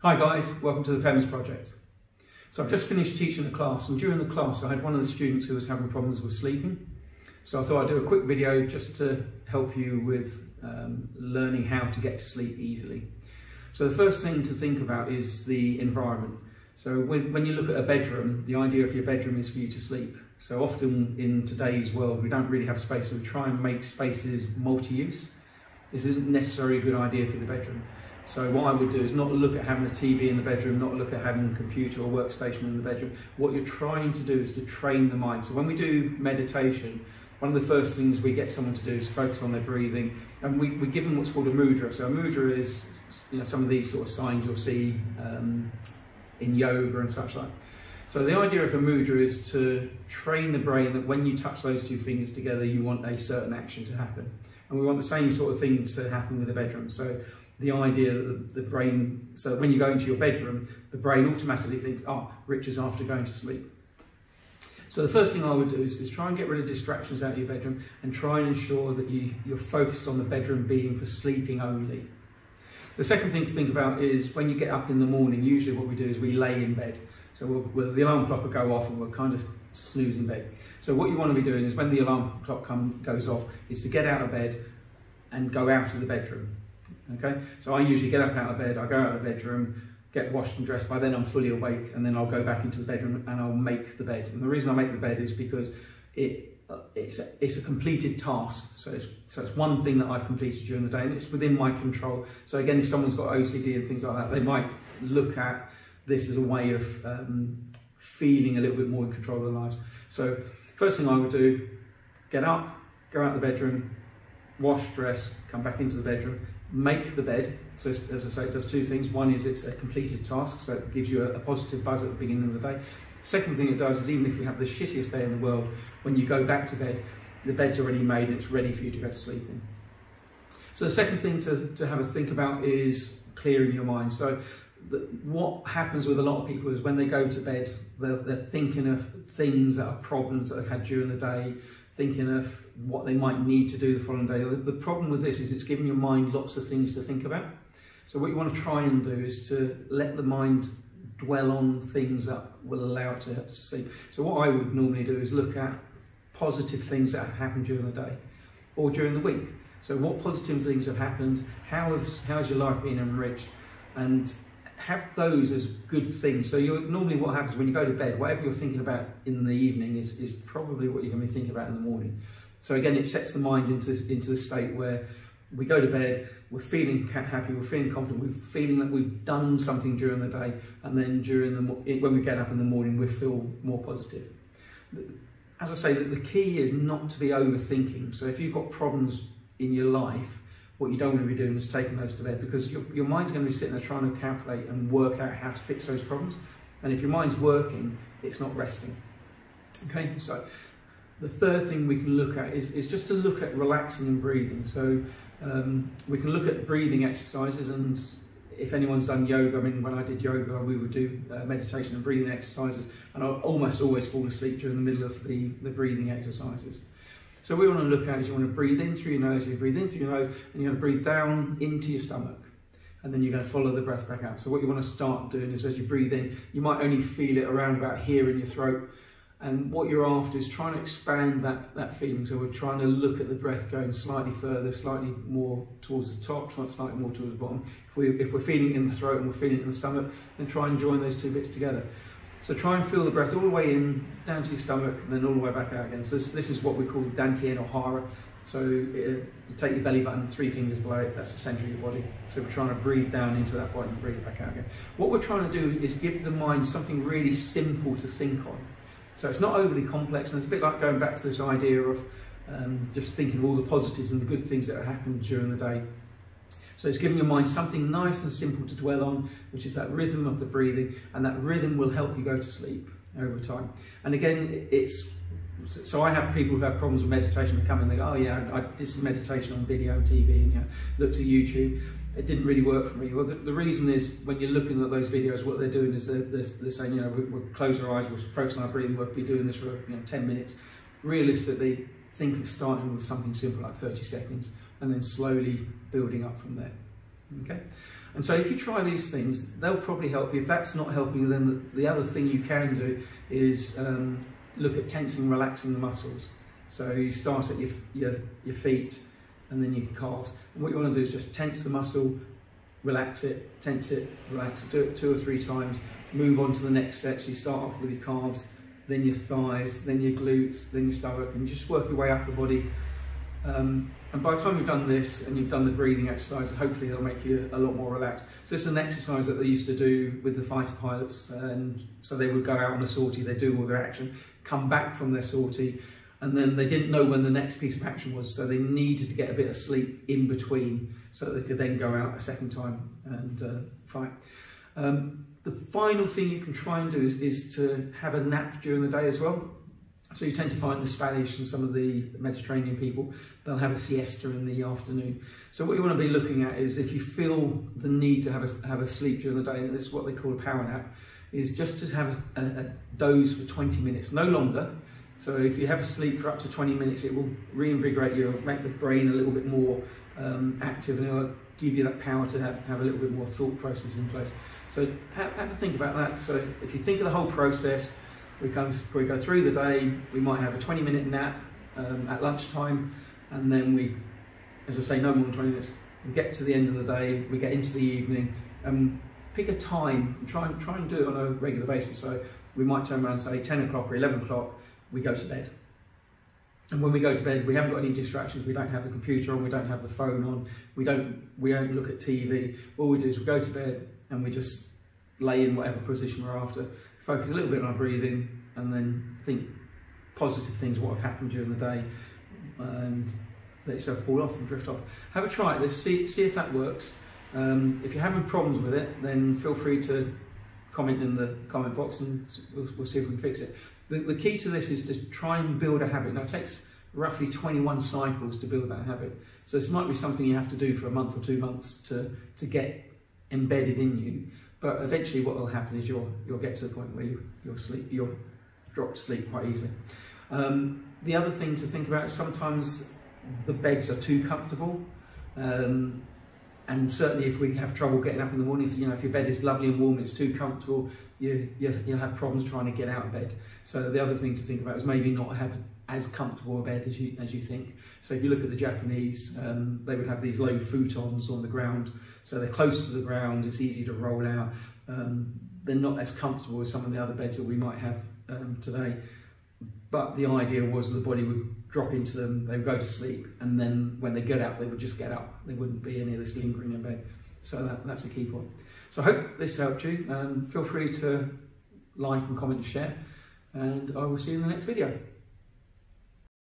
Hi guys, welcome to the PEMS project. So I've just finished teaching a class, and during the class I had one of the students who was having problems with sleeping. So I thought I'd do a quick video just to help you with learning how to get to sleep easily. So the first thing to think about is the environment. So when you look at a bedroom, the idea of your bedroom is for you to sleep. So often in today's world we don't really have space, so we try and make spaces multi-use. This isn't necessarily a good idea for the bedroom. So what I would do is not look at having a TV in the bedroom, not look at having a computer or workstation in the bedroom. What you're trying to do is to train the mind. So when we do meditation, one of the first things we get someone to do is focus on their breathing, and we give them what's called a mudra. So a mudra is, some of these sort of signs you'll see in yoga and such like. So the idea of a mudra is to train the brain that when you touch those two fingers together, you want a certain action to happen. And we want the same sort of thing to happen with the bedroom. So the idea that the brain, so when you go into your bedroom, the brain automatically thinks, oh, Rich is after going to sleep. So the first thing I would do is try and get rid of distractions out of your bedroom and try and ensure that you're focused on the bedroom being for sleeping only. The second thing to think about is when you get up in the morning, usually what we do is we lay in bed. So the alarm clock will go off and we'll kind of snooze in bed. So what you want to be doing is when the alarm clock goes off is to get out of bed and go out of the bedroom. Okay, so I usually get up out of bed, I go out of the bedroom, get washed and dressed. By then I'm fully awake, and then I'll go back into the bedroom and I'll make the bed. And the reason I make the bed is because it's a completed task. So it's one thing that I've completed during the day, and it's within my control. So again, if someone's got OCD and things like that, they might look at this as a way of feeling a little bit more in control of their lives. So first thing I would do, get up, go out of the bedroom, wash, dress, come back into the bedroom, make the bed. So as I say, it does two things. One is it's a completed task, so it gives you a positive buzz at the beginning of the day. Second thing it does is even if you have the shittiest day in the world, when you go back to bed, the bed's already made and it's ready for you to go to sleep in. So the second thing to have a think about is clearing your mind. So what happens with a lot of people is when they go to bed, they're thinking of things that are problems that they've had during the day, thinking of what they might need to do the following day. The problem with this is it's giving your mind lots of things to think about. So what you want to try and do is to let the mind dwell on things that will allow it to sleep. So what I would normally do is look at positive things that have happened during the day or during the week. So what positive things have happened, how's your life been enriched, and have those as good things. So normally what happens when you go to bed, whatever you're thinking about in the evening is probably what you're going to be thinking about in the morning. So again, it sets the mind into the state where we go to bed, we're feeling happy, we're feeling confident, we're feeling that we've done something during the day, and then when we get up in the morning, we feel more positive. As I say, the key is not to be overthinking. So if you've got problems in your life, what you don't want to be doing is taking those to bed, because your mind's going to be sitting there trying to calculate and work out how to fix those problems. And if your mind's working, it's not resting. Okay, so the third thing we can look at is just to look at relaxing and breathing. So we can look at breathing exercises, and if anyone's done yoga, I mean, when I did yoga, we would do meditation and breathing exercises, and I'd almost always fall asleep during the middle of the breathing exercises. So what we want to look at is you want to breathe in through your nose, you breathe in through your nose, and you're going to breathe down into your stomach. And then you're going to follow the breath back out. So what you want to start doing is as you breathe in, you might only feel it around about here in your throat. And what you're after is trying to expand that feeling. So we're trying to look at the breath going slightly further, slightly more towards the top, slightly more towards the bottom. If we're feeling it in the throat and we're feeling it in the stomach, then try and join those two bits together. So try and feel the breath all the way in, down to your stomach, and then all the way back out again. So this is what we call Dantian or Hara. So you take your belly button, 3 fingers below it, that's the centre of your body. So we're trying to breathe down into that point and breathe back out again. What we're trying to do is give the mind something really simple to think on. So it's not overly complex, and it's a bit like going back to this idea of just thinking of all the positives and the good things that have happened during the day. So it's giving your mind something nice and simple to dwell on, which is that rhythm of the breathing, and that rhythm will help you go to sleep over time. And again, so I have people who have problems with meditation who come in and they go, oh yeah, I did some meditation on video and TV and looked at YouTube. It didn't really work for me. Well, the reason is when you're looking at those videos, what they're doing is they're saying, we'll close our eyes, we'll focus on our breathing, we'll be doing this for 10 minutes. Realistically, think of starting with something simple like 30 seconds and then slowly building up from there. Okay. And so if you try these things, they'll probably help you. If that's not helping you, then the other thing you can do is look at tensing and relaxing the muscles. So you start at your feet and then your calves. And what you want to do is just tense the muscle, relax it, tense it, relax it. Do it 2 or 3 times. Move on to the next set. So you start off with your calves, then your thighs, then your glutes, then your stomach, and you just work your way up the body. And by the time you've done this and you've done the breathing exercises, hopefully it'll make you a lot more relaxed. So it's an exercise that they used to do with the fighter pilots, and so they would go out on a sortie, they'd do all their action, come back from their sortie, and then they didn't know when the next piece of action was, so they needed to get a bit of sleep in between so that they could then go out a second time and fight. The final thing you can try and do is to have a nap during the day as well. So you tend to find the Spanish and some of the Mediterranean people, they'll have a siesta in the afternoon. So what you want to be looking at is if you feel the need to have a sleep during the day, and this is what they call a power nap, is just to have a doze for 20 minutes, no longer. So if you have a sleep for up to 20 minutes, it will reinvigorate you, make the brain a little bit more active, and it will give you that power to have a little bit more thought process in place. So have a think about that. So if you think of the whole process, we go through the day, we might have a 20-minute nap at lunchtime, and then we, as I say, no more than 20 minutes. We get to the end of the day, we get into the evening, and pick a time, and try and do it on a regular basis. So we might turn around and say 10 o'clock or 11 o'clock, we go to bed. And when we go to bed, we haven't got any distractions, we don't have the computer on, we don't have the phone on, we don't look at TV. All we do is we go to bed and we just lay in whatever position we're after, focus a little bit on our breathing, and then think positive things, what have happened during the day, and let yourself fall off and drift off. Have a try at this, see if that works. If you're having problems with it, then feel free to comment in the comment box and we'll see if we can fix it. The key to this is to try and build a habit. Now it takes roughly 21 cycles to build that habit. So this might be something you have to do for a month or 2 months to get embedded in you. But eventually what will happen is you'll get to the point where you'll drop to sleep quite easily. The other thing to think about is sometimes the beds are too comfortable. And certainly if we have trouble getting up in the morning, if your bed is lovely and warm, it's too comfortable, you'll have problems trying to get out of bed. So the other thing to think about is maybe not have as comfortable a bed as you think. So if you look at the Japanese, they would have these low futons on the ground. So they're close to the ground, it's easy to roll out. They're not as comfortable as some of the other beds that we might have today. But the idea was the body would drop into them, they would go to sleep, and then when they get up, they would just get up. There wouldn't be any of this lingering in bed. So that's a key point. So I hope this helped you. Feel free to like and comment and share, and I will see you in the next video.